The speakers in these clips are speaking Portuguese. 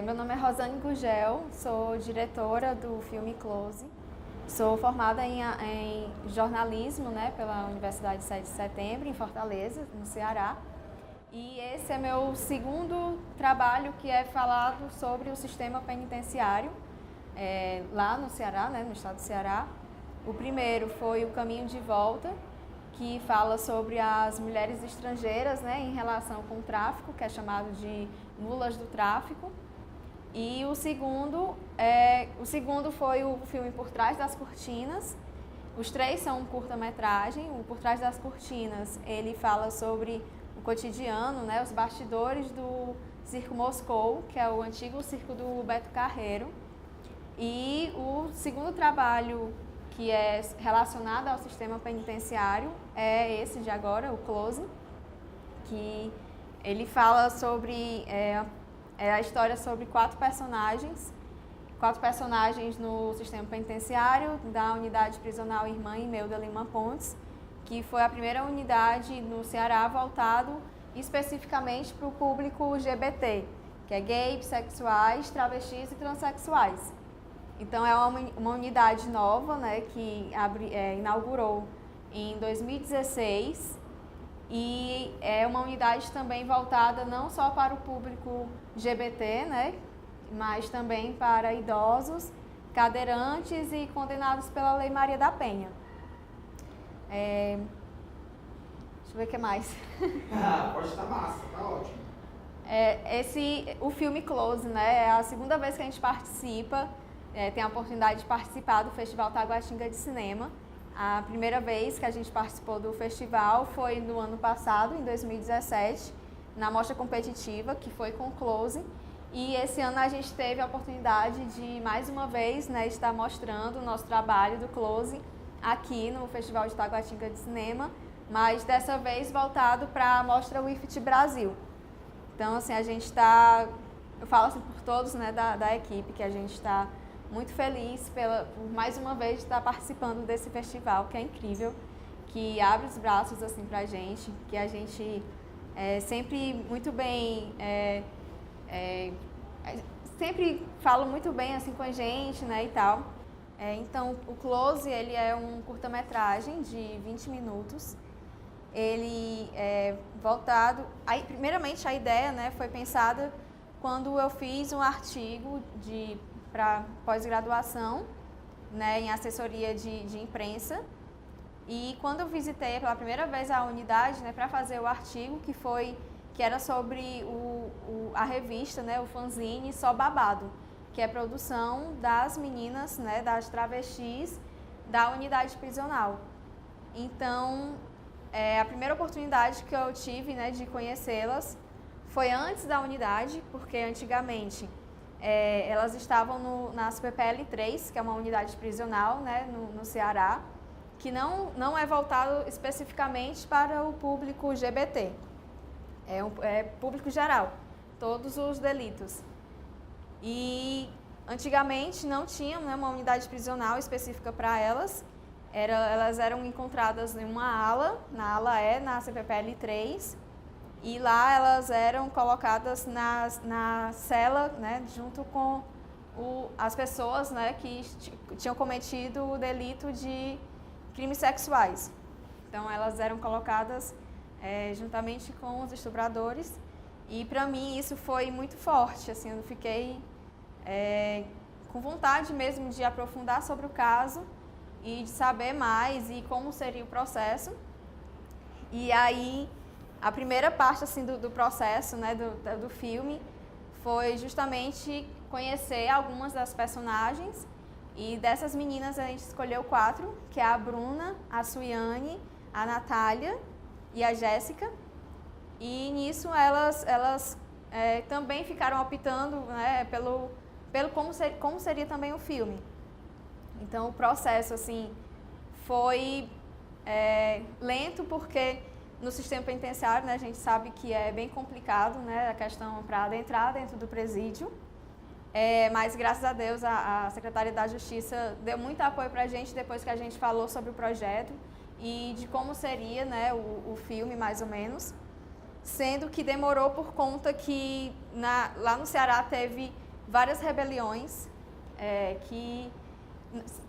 Meu nome é Rosane Gugel, sou diretora do filme Close. Sou formada em jornalismo, né, pela Universidade 7 de Setembro, em Fortaleza, no Ceará. E esse é meu segundo trabalho, que é falado sobre o sistema penitenciário lá no Ceará, né, no estado do Ceará. O primeiro foi O Caminho de Volta, que fala sobre as mulheres estrangeiras, né, em relação com o tráfico, que é chamado de mulas do tráfico. E o segundo foi o filme Por Trás das Cortinas. Os três são um curta-metragem. O Por Trás das Cortinas, ele fala sobre o cotidiano, né, os bastidores do Circo Moscou, que é o antigo circo do Beto Carreiro. E o segundo trabalho, que é relacionado ao sistema penitenciário, é esse de agora, o Close, que ele fala sobre a história sobre quatro personagens no sistema penitenciário da unidade prisional Irmã Imelda Lima Pontes, que foi a primeira unidade no Ceará voltado especificamente para o público LGBT, que é gay, bissexuais, travestis e transexuais. Então é uma unidade nova, né, que inaugurou em 2016. E é uma unidade também voltada não só para o público LGBT, né, mas também para idosos, cadeirantes e condenados pela Lei Maria da Penha. Deixa eu ver o que mais. Pode estar massa, tá ótimo. O filme Close, né, é a segunda vez que a gente participa, tem a oportunidade de participar do Festival Taguatinga de Cinema. A primeira vez que a gente participou do festival foi no ano passado, em 2017, na mostra competitiva, que foi com o Close. E esse ano a gente teve a oportunidade de, mais uma vez, né, estar mostrando o nosso trabalho do Close aqui no Festival de Taguatinga de Cinema, mas dessa vez voltado para a mostra WIFT Brasil. Então, assim, a gente está, eu falo assim por todos, né, da equipe, que a gente está muito feliz por mais uma vez estar participando desse festival, que é incrível, que abre os braços assim pra gente, que a gente sempre muito bem, sempre fala muito bem assim com a gente, né, e tal. Então, o Close, ele é um curta-metragem de 20 minutos. Ele é voltado, primeiramente a ideia, né, foi pensada quando eu fiz um artigo para pós-graduação, né, em assessoria de imprensa. E quando eu visitei pela primeira vez a unidade, né, para fazer o artigo, que era sobre a revista, né, o fanzine Só Babado, que é a produção das meninas, né, das travestis da unidade prisional. Então, a primeira oportunidade que eu tive, né, de conhecê-las foi antes da unidade, porque antigamente elas estavam na CPPL 3, que é uma unidade prisional, né, no Ceará, que não é voltado especificamente para o público LGBT, é público geral, todos os delitos. E antigamente não tinha, né, uma unidade prisional específica para elas, elas eram encontradas em uma ala, na ala E, na CPPL 3, e lá elas eram colocadas na cela, né, junto com as pessoas, né, que tinham cometido o delito de crimes sexuais. Então elas eram colocadas juntamente com os estupradores. E para mim isso foi muito forte, assim, eu fiquei com vontade mesmo de aprofundar sobre o caso e de saber mais e como seria o processo. E aí a primeira parte assim, do processo, né, do filme, foi justamente conhecer algumas das personagens. E dessas meninas a gente escolheu 4, que é a Bruna, a Suiane, a Natália e a Jéssica. E nisso elas também ficaram optando, né, pelo como seria também o filme. Então o processo assim, foi lento, porque no sistema penitenciário, né, a gente sabe que é bem complicado, né, a questão para adentrar dentro do presídio. Mas graças a Deus a Secretaria da Justiça deu muito apoio para a gente depois que a gente falou sobre o projeto e de como seria, né, o filme mais ou menos. sendo que demorou por conta que lá no Ceará teve várias rebeliões, que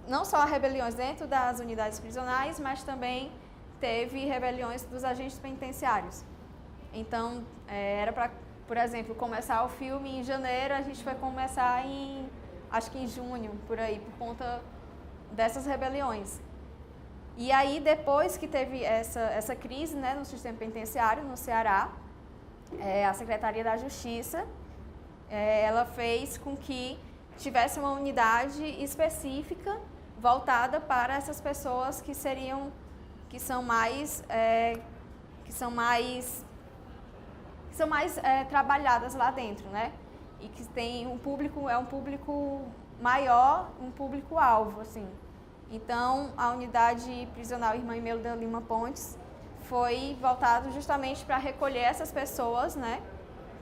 não só rebeliões dentro das unidades prisionais, mas também teve rebeliões dos agentes penitenciários. Então, era para, por exemplo, começar o filme em janeiro, a gente foi começar acho que em junho, por aí, por conta dessas rebeliões. E aí, depois que teve essa crise, né, no sistema penitenciário, no Ceará, a Secretaria da Justiça, ela fez com que tivesse uma unidade específica voltada para essas pessoas que são mais trabalhadas lá dentro, né? E que tem um público maior, um público-alvo, assim. Então, a unidade prisional Irmã Imelda Lima Pontes foi voltada justamente para recolher essas pessoas, né?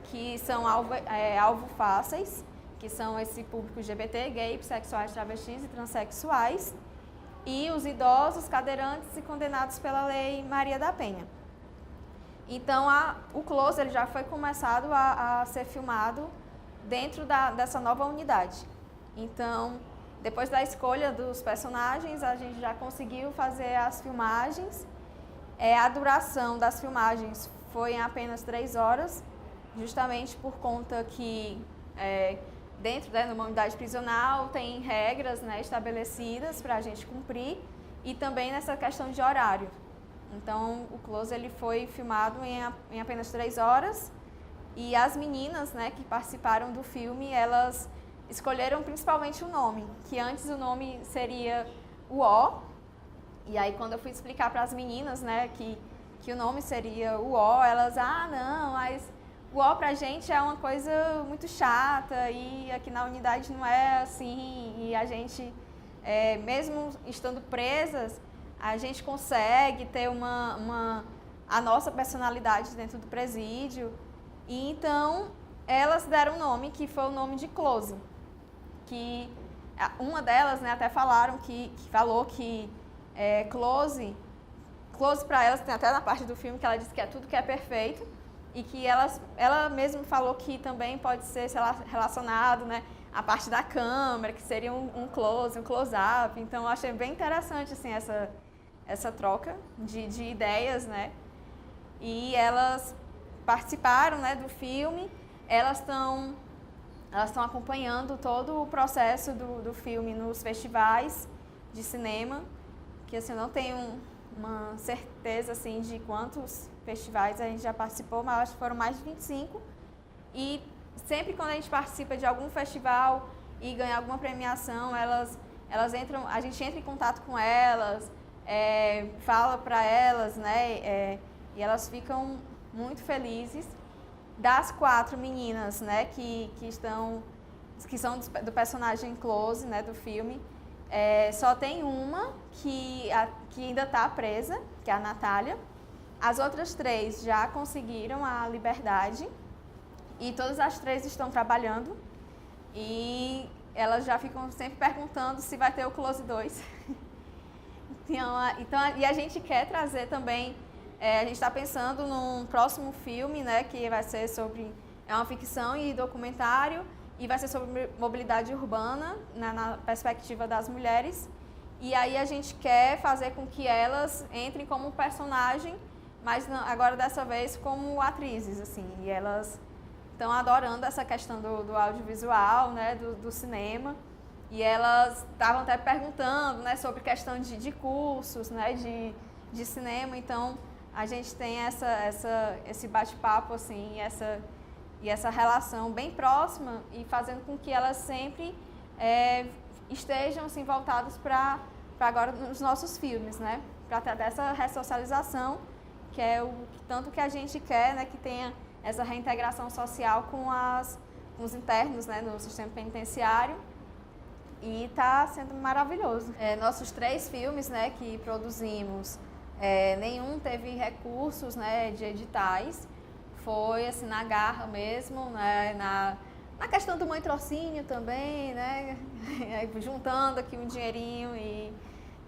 Que são alvo fáceis, que são esse público LGBT, gay, bissexuais, travestis e transexuais, e os idosos, cadeirantes e condenados pela Lei Maria da Penha. Então, o Close ele já foi começado a ser filmado dentro dessa nova unidade. Então, depois da escolha dos personagens, a gente já conseguiu fazer as filmagens. A duração das filmagens foi em apenas 3 horas, justamente por conta que dentro de uma unidade prisional tem regras, né, estabelecidas para a gente cumprir, e também nessa questão de horário. Então, o Close ele foi filmado em apenas 3 horas, e as meninas, né, que participaram do filme, elas escolheram principalmente o nome, que antes o nome seria o O, e aí quando eu fui explicar para as meninas, né, que o nome seria o O, elas, não, mas o O pra gente é uma coisa muito chata, e aqui na unidade não é assim, e a gente, mesmo estando presas, a gente consegue ter a nossa personalidade dentro do presídio. E então, elas deram um nome, que foi o nome de Close. Que uma delas, né, até falou que Close para elas, tem até na parte do filme que ela disse que é tudo que é perfeito, e que ela mesma falou que também pode ser, sei lá, relacionado, né, à parte da câmera, que seria um close, um close-up. Então, eu achei bem interessante, assim, essa troca de ideias, né? E elas participaram, né, do filme, elas estão acompanhando todo o processo do filme nos festivais de cinema, que assim, eu não tenho uma certeza assim, de quantos festivais a gente já participou, mas acho que foram mais de 25. E sempre quando a gente participa de algum festival e ganha alguma premiação, elas entram, a gente entra em contato com elas, fala para elas, né, e elas ficam muito felizes. Das 4 meninas, né, que são do personagem Close, né, do filme, só tem uma que ainda está presa, que é a Natália. As outras 3 já conseguiram a liberdade, e todas as 3 estão trabalhando, e elas já ficam sempre perguntando se vai ter o Close 2. Então, e a gente quer trazer também, a gente está pensando num próximo filme, né, que vai ser é uma ficção e documentário, e vai ser sobre mobilidade urbana, na perspectiva das mulheres. E aí a gente quer fazer com que elas entrem como personagem, mas não, agora dessa vez como atrizes, assim. E elas estão adorando essa questão do audiovisual, né, do cinema. E elas estavam até perguntando, né, sobre questão de cursos, né, de cinema. Então, a gente tem esse bate-papo, assim, e essa relação bem próxima, e fazendo com que elas sempre estejam assim, voltadas para agora nos nossos filmes, né? Para ter essa ressocialização, que é tanto que a gente quer, né, que tenha essa reintegração social com os internos, né, no sistema penitenciário. E está sendo maravilhoso. Nossos 3 filmes, né, que produzimos, nenhum teve recursos, né, de editais. Foi assim, na garra mesmo, né, na questão do mãe trocínio também, né, juntando aqui um dinheirinho,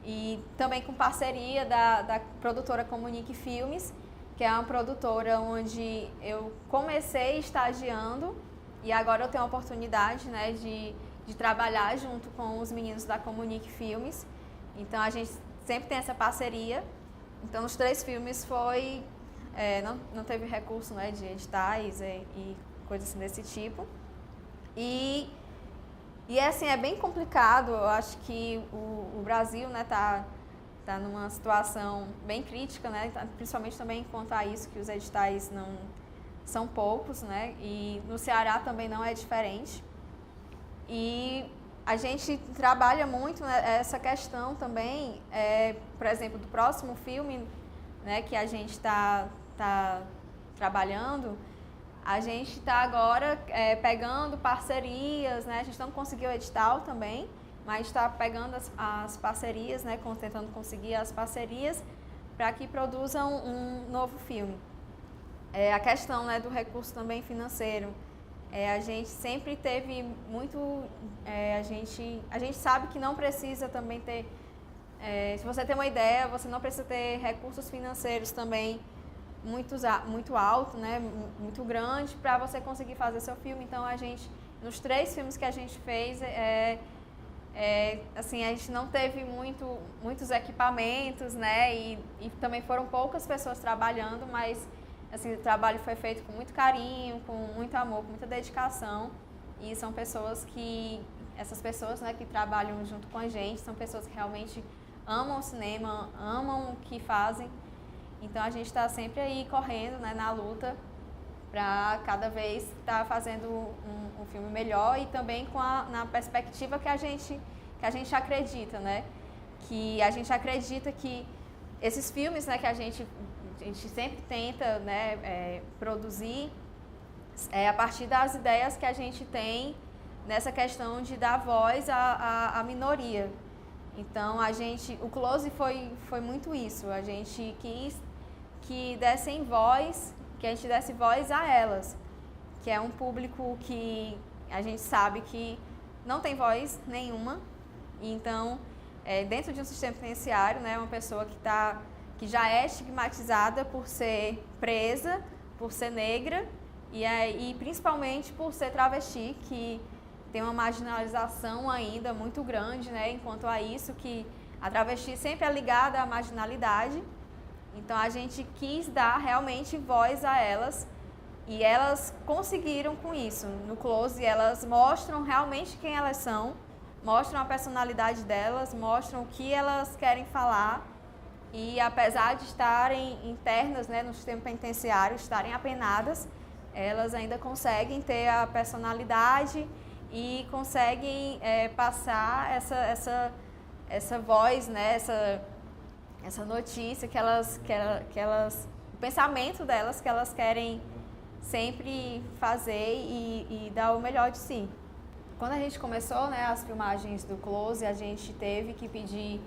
e também com parceria da produtora Comunique Filmes. que é uma produtora onde eu comecei estagiando e agora eu tenho a oportunidade, né, de trabalhar junto com os meninos da Comunique Filmes. Então a gente sempre tem essa parceria. Então os 3 filmes não teve recurso, né, de editais e coisas assim desse tipo. E assim, é bem complicado. Eu acho que o Brasil, né, tá numa situação bem crítica, né, principalmente também quanto a isso, que os editais não são poucos, né, e no Ceará também não é diferente. E a gente trabalha muito, né, essa questão também, por exemplo, do próximo filme, né, que a gente está trabalhando. A gente está agora pegando parcerias, né? A gente não conseguiu edital também, mas está pegando as parcerias, né? Tentando conseguir as parcerias para que produzam um novo filme. A questão, né, do recurso também financeiro. A gente sempre teve muito... a gente sabe que não precisa também ter... se você tem uma ideia, você não precisa ter recursos financeiros também muito alto, né, muito grande, para você conseguir fazer seu filme. Então a gente, nos 3 filmes que a gente fez, assim, a gente não teve muitos equipamentos, né, e também foram poucas pessoas trabalhando, mas assim, o trabalho foi feito com muito carinho, com muito amor, com muita dedicação. E são essas pessoas, né, que trabalham junto com a gente, são pessoas que realmente amam o cinema, amam o que fazem. Então a gente está sempre aí correndo, né, na luta para cada vez estar fazendo um filme melhor e também na perspectiva que a gente acredita, né? Que a gente acredita que esses filmes, né, que a gente sempre tenta, né, produzir a partir das ideias que a gente tem nessa questão de dar voz à minoria. Então o Close foi muito isso. A gente quis que a gente desse voz a elas, que é um público que a gente sabe que não tem voz nenhuma. Então, dentro de um sistema penitenciário, né, uma pessoa que já é estigmatizada por ser presa, por ser negra e principalmente por ser travesti, que tem uma marginalização ainda muito grande, né, enquanto a isso, que a travesti sempre é ligada à marginalidade. Então a gente quis dar realmente voz a elas e elas conseguiram com isso. No Close elas mostram realmente quem elas são, mostram a personalidade delas, mostram o que elas querem falar e apesar de estarem internas, né, no sistema penitenciário, estarem apenadas, elas ainda conseguem ter a personalidade e conseguem passar essa voz, né, essa notícia o pensamento delas que elas querem sempre fazer e dar o melhor de si. Quando a gente começou, né, as filmagens do Close, a gente teve que pedir,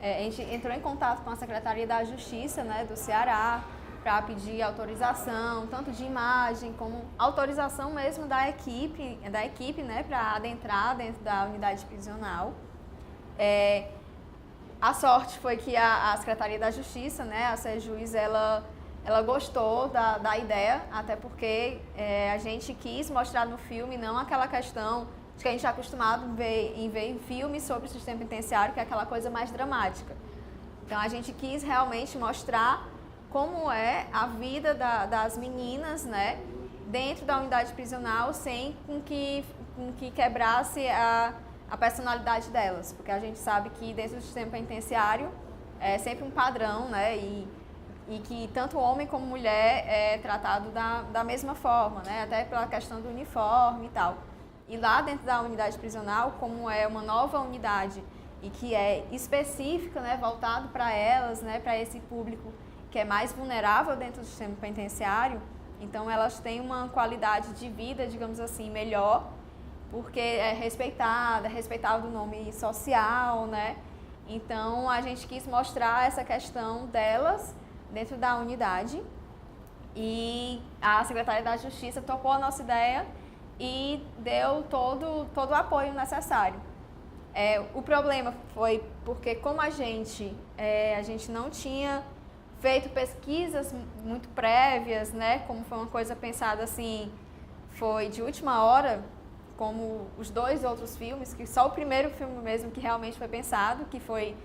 a gente entrou em contato com a Secretaria da Justiça, né, do Ceará, para pedir autorização, tanto de imagem como autorização mesmo da equipe, né, para adentrar dentro da unidade prisional. A sorte foi que a Secretaria da Justiça, né, a Sejus, ela gostou da ideia, até porque a gente quis mostrar no filme não aquela questão de que a gente é acostumado em ver em filmes sobre o sistema penitenciário, que é aquela coisa mais dramática. Então a gente quis realmente mostrar como é a vida das meninas, né, dentro da unidade prisional, sem com que quebrasse a personalidade delas, porque a gente sabe que dentro do sistema penitenciário é sempre um padrão, né, e que tanto homem como mulher é tratado da mesma forma, né, até pela questão do uniforme e tal. E lá dentro da unidade prisional, como é uma nova unidade e que é específica, né, voltado para elas, né, para esse público que é mais vulnerável dentro do sistema penitenciário, então elas têm uma qualidade de vida, digamos assim, melhor, porque é respeitado o nome social, né? Então a gente quis mostrar essa questão delas dentro da unidade e a Secretaria da Justiça topou a nossa ideia e deu todo o apoio necessário. O problema foi porque como a gente não tinha feito pesquisas muito prévias, né? Como foi uma coisa pensada assim, foi de última hora, como os 2 outros filmes, que só o primeiro filme mesmo que realmente foi pensado, que foi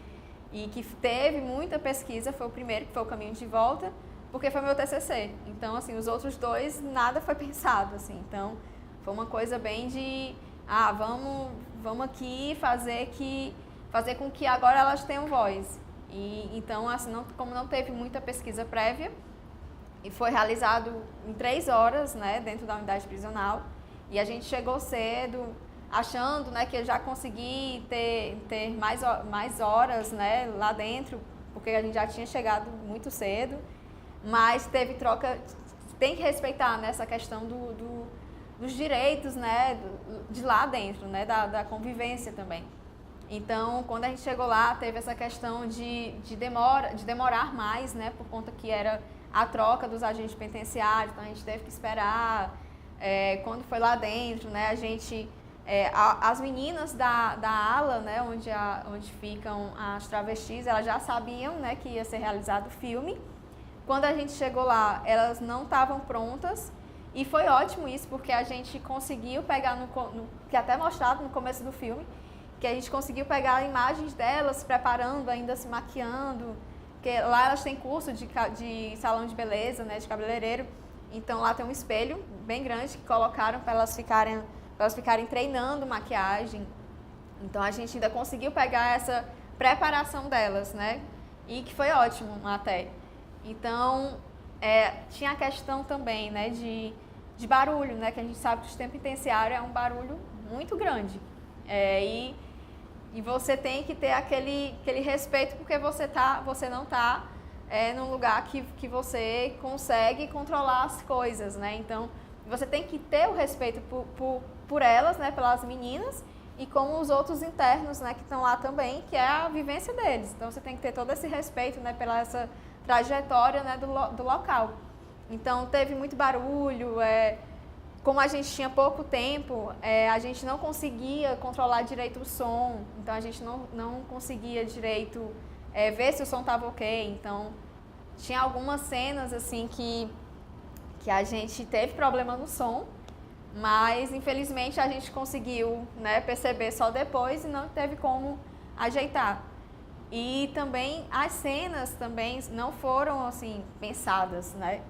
e que teve muita pesquisa, foi o primeiro, que foi O Caminho de Volta, porque foi meu TCC. Então, assim, os outros 2, nada foi pensado, assim. Então, foi uma coisa bem de, vamos aqui fazer com que agora elas tenham voz. E, então, assim, como não teve muita pesquisa prévia, e foi realizado em 3 horas, né, dentro da unidade prisional, e a gente chegou cedo, achando, né, que eu já consegui ter mais horas, né, lá dentro, porque a gente já tinha chegado muito cedo, mas teve troca, tem que respeitar nessa questão dos direitos, né, de lá dentro, né, da convivência também. Então, quando a gente chegou lá, teve essa questão de demorar mais, né, por conta que era a troca dos agentes penitenciários, então a gente teve que esperar. Quando foi lá dentro, né, a gente... as meninas da ala, né, onde ficam as travestis, elas já sabiam, né, que ia ser realizado o filme. Quando a gente chegou lá, elas não estavam prontas, e foi ótimo isso, porque a gente conseguiu pegar, que é até mostrado no começo do filme, que a gente conseguiu pegar imagens delas se preparando, ainda se maquiando, porque lá elas têm curso de salão de beleza, né, de cabeleireiro, então lá tem um espelho bem grande que colocaram para elas ficarem treinando maquiagem. Então a gente ainda conseguiu pegar essa preparação delas, né? E que foi ótimo até. Então, tinha a questão também, né, de barulho, né? Que a gente sabe que o sistema penitenciário é um barulho muito grande. E você tem que ter aquele respeito, porque você não está num lugar que você consegue controlar as coisas, né? Então, você tem que ter o respeito por elas, né, pelas meninas, e como os outros internos, né, que estão lá também, que é a vivência deles. Então, você tem que ter todo esse respeito, né, pela essa trajetória, né, do local. Então, teve muito barulho, como a gente tinha pouco tempo, a gente não conseguia controlar direito o som, então a gente não conseguia direito ver se o som estava ok. Então, tinha algumas cenas, assim, que a gente teve problema no som, mas infelizmente a gente conseguiu, né, perceber só depois e não teve como ajeitar. E também as cenas também não foram assim pensadas, né?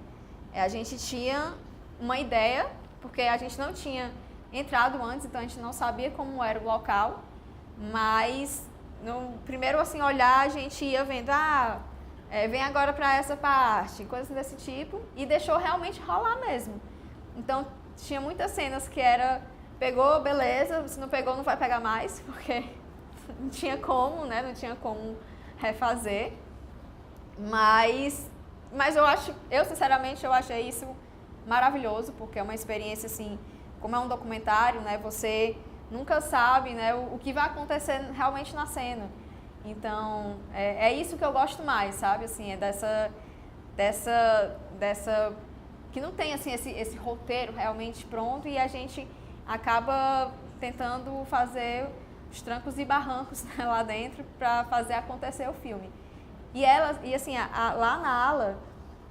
A gente tinha uma ideia, porque a gente não tinha entrado antes, então a gente não sabia como era o local, mas no primeiro assim olhar a gente ia vendo, vem agora para essa parte, coisas desse tipo, e deixou realmente rolar mesmo. Então, tinha muitas cenas que pegou, beleza, se não pegou não vai pegar mais, porque não tinha como, né, não tinha como refazer. Mas eu sinceramente, eu achei isso maravilhoso, porque é uma experiência assim, como é um documentário, né, você nunca sabe, né, o que vai acontecer realmente na cena. Então, é isso que eu gosto mais, sabe? Assim, é dessa que não tem assim esse roteiro realmente pronto e a gente acaba tentando fazer os trancos e barrancos, né, lá dentro para fazer acontecer o filme. E assim, lá na ala,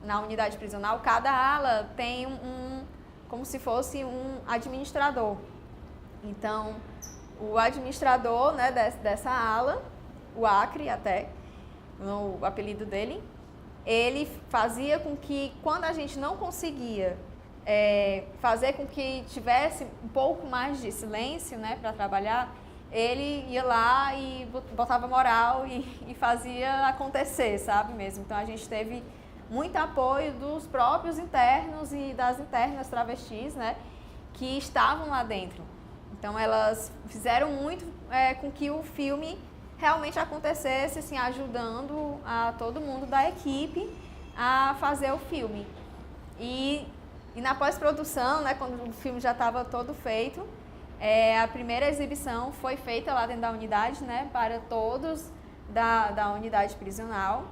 na unidade prisional, cada ala tem como se fosse um administrador. Então, o administrador, né, dessa ala, o Acre até, o apelido dele, ele fazia com que, quando a gente não conseguia fazer com que tivesse um pouco mais de silêncio, né, para trabalhar, ele ia lá e botava moral e fazia acontecer, sabe mesmo. Então, a gente teve muito apoio dos próprios internos e das internas travestis, né, que estavam lá dentro. Então, elas fizeram muito com que o filme realmente acontecesse, assim, ajudando a todo mundo da equipe a fazer o filme. E na pós-produção, né, quando o filme já estava todo feito, a primeira exibição foi feita lá dentro da unidade, né, para todos da unidade prisional.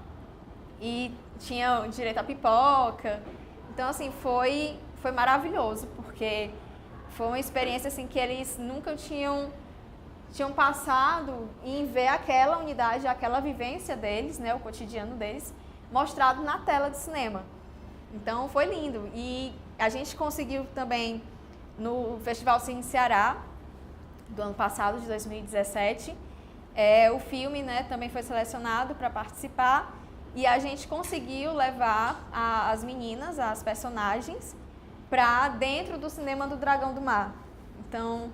E tinha direito à pipoca. Então, assim, foi maravilhoso, porque foi uma experiência assim, que eles nunca tinham passado em ver aquela unidade, aquela vivência deles, né, o cotidiano deles, mostrado na tela de cinema. Então foi lindo. E a gente conseguiu também no Festival Cine Ceará, do ano passado, de 2017, o filme, né, também foi selecionado para participar e a gente conseguiu levar as meninas, as personagens, para dentro do cinema do Dragão do Mar. Então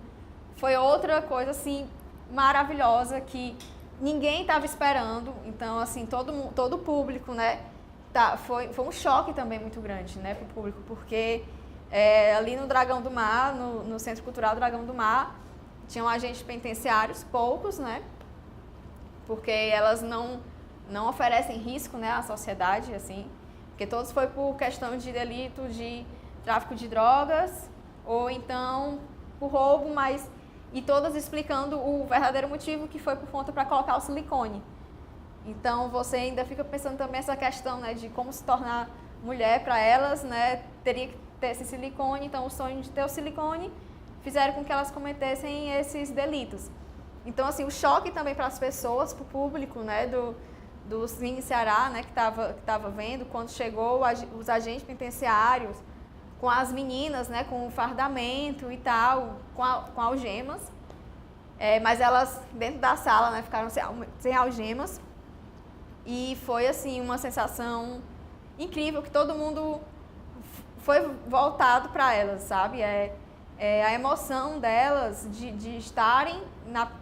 foi outra coisa assim maravilhosa que ninguém estava esperando. Então assim todo o público, né, foi um choque também muito grande, né, para o público, porque ali no Dragão do Mar, no Centro Cultural Dragão do Mar, tinham agentes penitenciários, poucos, né? Porque elas não oferecem risco, né, à sociedade, assim. Porque todos foi por questão de delito de tráfico de drogas ou então por roubo, e todas explicando o verdadeiro motivo que foi por conta para colocar o silicone. Então você ainda fica pensando também essa questão, né, de como se tornar mulher para elas, né? Teria que ter esse silicone, então o sonho de ter o silicone fizeram com que elas cometessem esses delitos. Então, assim, o choque também para as pessoas, para o público, né, do Cine Ceará, né, que tava vendo, quando chegou os agentes penitenciários, com as meninas, né, com o fardamento e tal, com algemas, mas elas, dentro da sala, né, ficaram sem algemas, e foi, assim, uma sensação incrível, que todo mundo foi voltado para elas, sabe? A emoção delas de estarem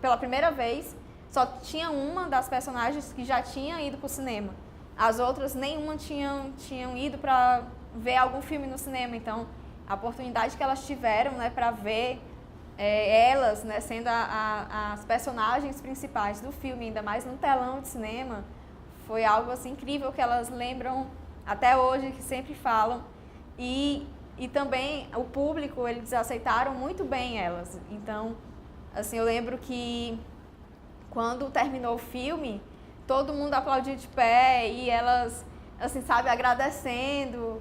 pela primeira vez. Só tinha uma das personagens que já tinha ido para o cinema. As outras, nenhuma tinham ido para ver algum filme no cinema. Então, a oportunidade que elas tiveram, né, para ver elas, né, sendo as personagens principais do filme, ainda mais no telão de cinema, foi algo assim, incrível, que elas lembram até hoje, que sempre falam. E também o público, eles aceitaram muito bem elas. Então, assim, eu lembro que quando terminou o filme, todo mundo aplaudiu de pé e elas, assim, sabe, agradecendo.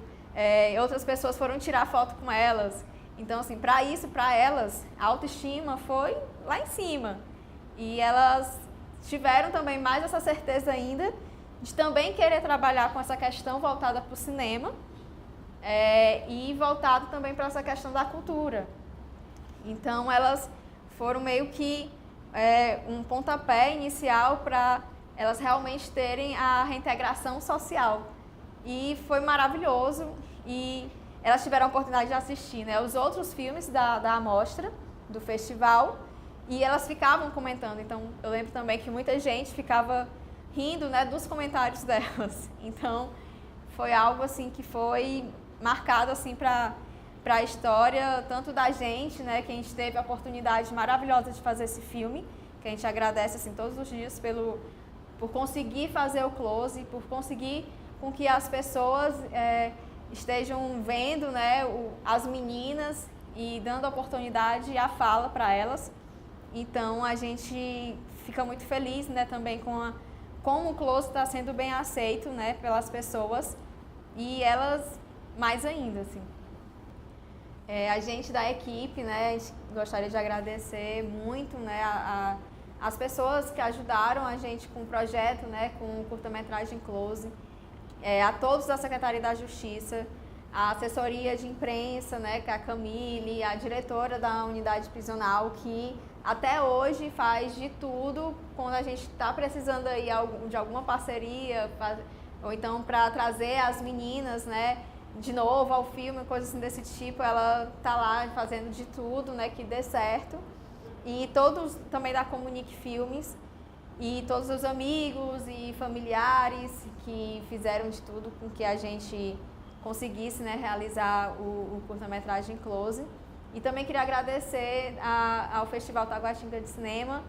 Outras pessoas foram tirar foto com elas. Então, assim, para elas, a autoestima foi lá em cima. E elas tiveram também mais essa certeza ainda de também querer trabalhar com essa questão voltada para o cinema. E voltado também para essa questão da cultura. Então, elas foram meio que um pontapé inicial para elas realmente terem a reintegração social. E foi maravilhoso, e elas tiveram a oportunidade de assistir, né, os outros filmes da amostra, do festival, e elas ficavam comentando. Então, eu lembro também que muita gente ficava rindo, né, dos comentários delas. Então, foi algo assim que foi marcado assim para a história, tanto da gente, né, que a gente teve a oportunidade maravilhosa de fazer esse filme, que a gente agradece assim todos os dias por conseguir fazer o close, por conseguir com que as pessoas estejam vendo, né, as meninas e dando oportunidade e a fala para elas. Então a gente fica muito feliz, né, também como o close está sendo bem aceito, né, pelas pessoas, e elas mais ainda, assim. A gente da equipe, né, a gente gostaria de agradecer muito, né, as pessoas que ajudaram a gente com o projeto, né, com o curta-metragem Close, a todos da Secretaria da Justiça, a assessoria de imprensa, né, que é a Camille, a diretora da unidade prisional, que até hoje faz de tudo quando a gente está precisando aí de alguma parceria, ou então para trazer as meninas, né, de novo ao filme, coisas assim desse tipo. Ela tá lá fazendo de tudo, né, que dê certo. E todos também da Comunique Filmes, e todos os amigos e familiares que fizeram de tudo com que a gente conseguisse, né, realizar o curta-metragem Close. E também queria agradecer ao Festival Taguatinga de Cinema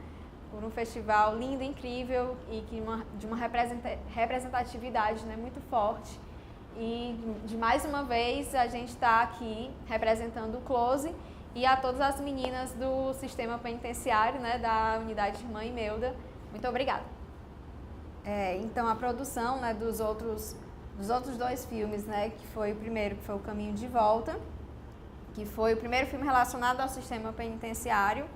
por um festival lindo, incrível, e de uma representatividade, né, muito forte. E de mais uma vez a gente está aqui representando o Close, e a todas as meninas do sistema penitenciário, né, da unidade Irmã Imelda, muito obrigada. Então a produção, né, dos outros dois filmes, né, que foi o primeiro, que foi O Caminho de Volta, que foi o primeiro filme relacionado ao sistema penitenciário,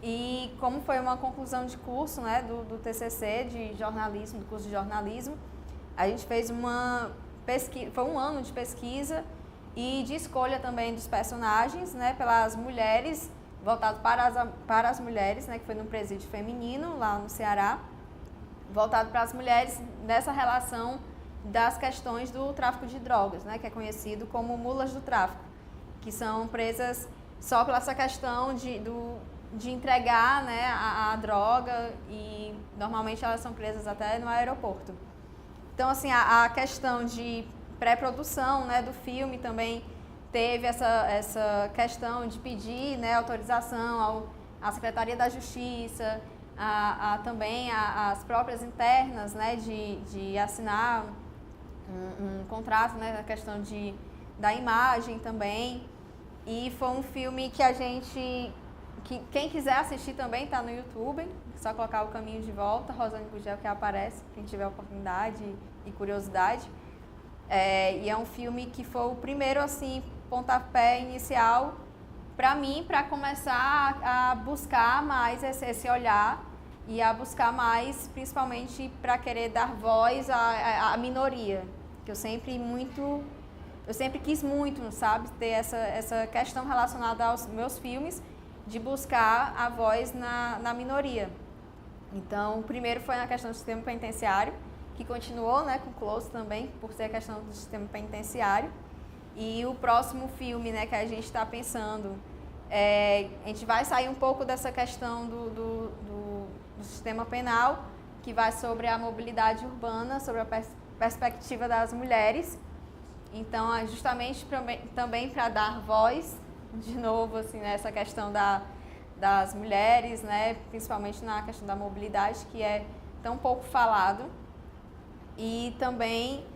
e como foi uma conclusão de curso, né, do TCC de jornalismo, do curso de jornalismo, A gente fez uma pesquisa, foi um ano de pesquisa e de escolha também dos personagens, né, pelas mulheres, voltado para as mulheres, né, que foi num presídio feminino lá no Ceará, voltado para as mulheres nessa relação das questões do tráfico de drogas, né, que é conhecido como mulas do tráfico, que são presas só pela essa questão de entregar, né, a droga, e normalmente elas são presas até no aeroporto. Então, assim, a questão de pré-produção, né, do filme também teve essa questão de pedir, né, autorização à Secretaria da Justiça, também as próprias internas, né, de assinar um contrato, né, na questão da imagem também. E foi um filme que quem quiser assistir também está no YouTube, é só colocar O Caminho de Volta, Rosane Gugel, que aparece, quem tiver oportunidade e curiosidade. E é um filme que foi o primeiro, assim, pontapé inicial para mim, para começar a buscar mais esse olhar e a buscar mais, principalmente para querer dar voz à minoria, que eu sempre quis muito, sabe, ter essa questão relacionada aos meus filmes, de buscar a voz na minoria. Então, o primeiro foi na questão do sistema penitenciário, que continuou, né, com o Close também, por ser a questão do sistema penitenciário. E o próximo filme, né, que a gente está pensando, a gente vai sair um pouco dessa questão do sistema penal, que vai sobre a mobilidade urbana, sobre a perspectiva das mulheres. Então, é justamente também para dar voz, de novo, assim, nessa questão das mulheres, né, principalmente na questão da mobilidade, que é tão pouco falado. E também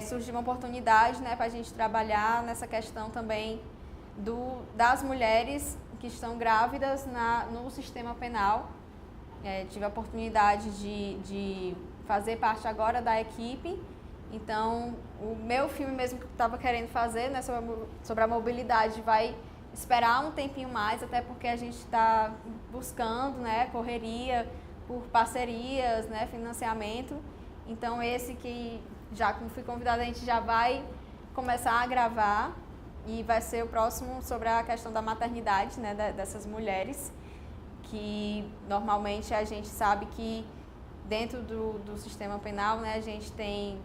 surgiu uma oportunidade, né, para a gente trabalhar nessa questão também das mulheres que estão grávidas no sistema penal. Tive a oportunidade de fazer parte agora da equipe. Então, o meu filme mesmo que eu estava querendo fazer, né, sobre a mobilidade, vai esperar um tempinho mais, até porque a gente está buscando, né, correria por parcerias, né, financiamento. Então, esse que, já como fui convidada, a gente já vai começar a gravar, e vai ser o próximo sobre a questão da maternidade, né, dessas mulheres, que normalmente a gente sabe que dentro do sistema penal, né, a gente tem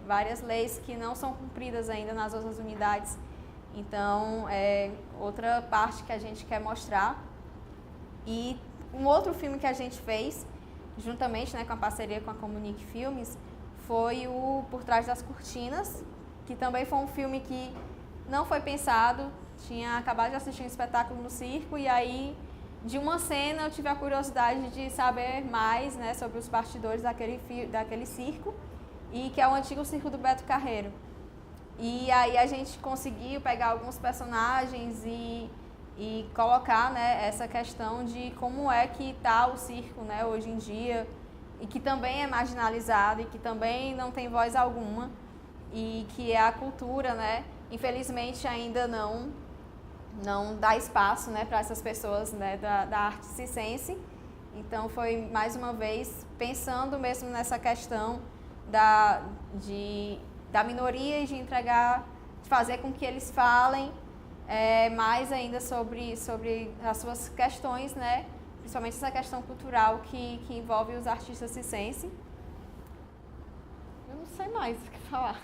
várias leis que não são cumpridas ainda nas outras unidades. Então, outra parte que a gente quer mostrar. E um outro filme que a gente fez, juntamente, né, com a parceria com a Comunique Filmes, foi o Por Trás das Cortinas, que também foi um filme que não foi pensado. Tinha acabado de assistir um espetáculo no circo, e aí, de uma cena, eu tive a curiosidade de saber mais, né, sobre os bastidores daquele circo, e que é o antigo circo do Beto Carreiro. E aí a gente conseguiu pegar alguns personagens e colocar, né, essa questão de como é que está o circo, né, hoje em dia, e que também é marginalizado e que também não tem voz alguma, e que é a cultura, né, infelizmente ainda não dá espaço, né, para essas pessoas, né, da arte circense. Então, foi mais uma vez pensando mesmo nessa questão da minoria, e de fazer com que eles falem mais ainda sobre as suas questões, né, principalmente essa questão cultural que envolve os artistas circense. Eu não sei mais o que falar.